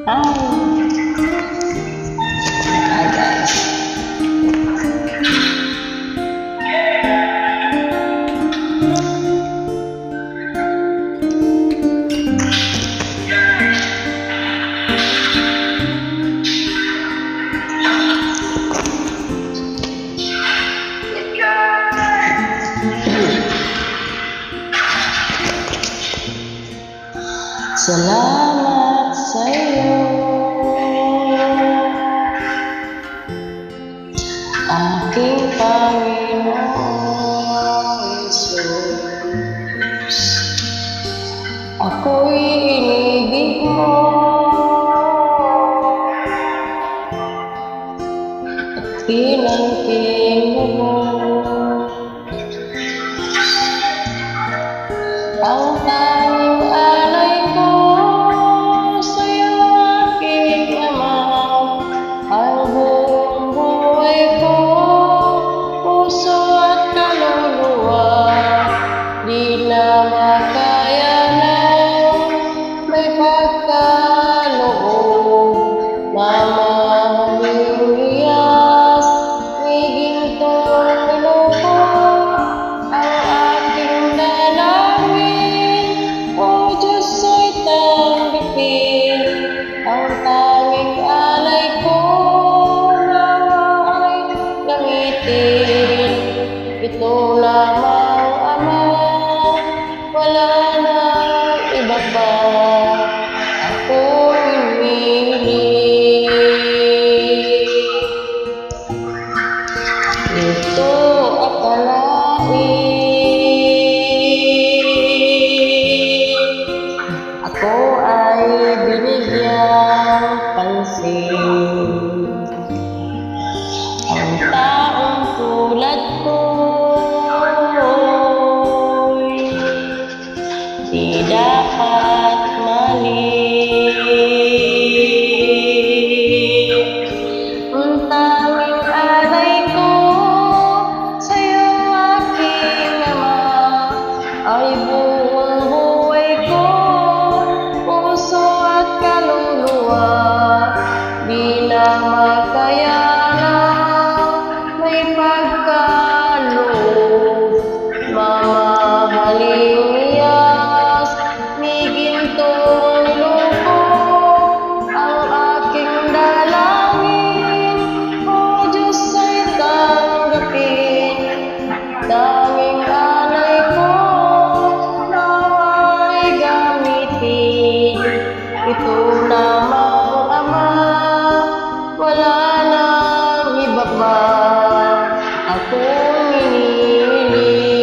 Hi! Hi guys! Salamat sa'yo, aking Panginoong Jesus. Ako'y inibig mo at pinangkin mo ang tanging alay ko sa'yo, aking Ama. Ang buong buhay ko, puso at kaluluwa, di na makaya ng may pagkaloob. Mamahaling hiyas, higintong iloko, ang aking dalangin, o Diyos ay tanggapin. Ang tanging alay ko, nawa ay gamitin. Ito lamang, Ama, wala na iba pa akong hinihiling. Ito akalain, ako ay binigyang pansin. Ang taong tulad ko'y di dapat mali. Ang tanging alay ko sa'yo, aking Ama, ay buong buhay ko, puso at kaluluwa, di na makaya may pagkaloob. Mamahaling hiyas, higintong iloko, ang aking dalangin, o Diyos ay tanggapin. Tanging alay ko, nawa'y gamitin. Ito lamang, Ama, wala nang iba pa akong hinihiling.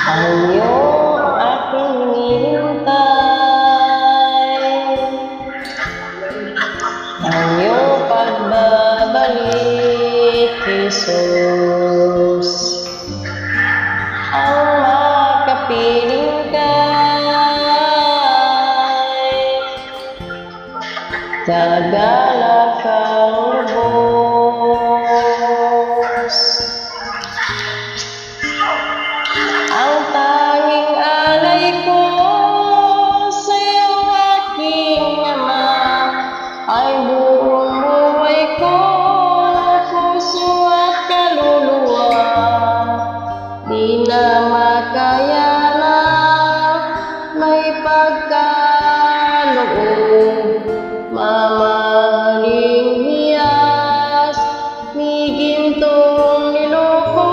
Ang iyong aking hinihintay, ang iyong pagbabalik, Jesus. Ang makapiling ka'y tagala kang lubos. Ang tanging alay ko sa'yo, aking Ama, ay buong buhay ko, puso at kaluluwa, di na makaya na may pagkaloob. Mamahaling hiyas, higintong iloko,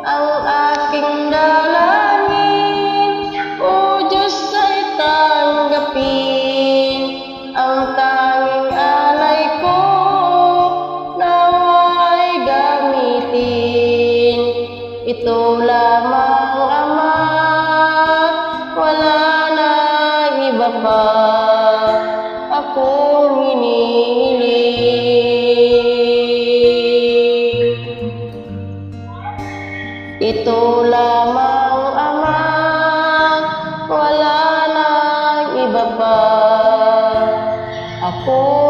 ang aking dalangin, o Diyos ay tanggapin. Ang tanging alay ko, nawa'y gamitin. Ito lamang, Ama, wala na iba pa akong hinihiling. Ito lamang, Ama, wala nang iba pa. Ako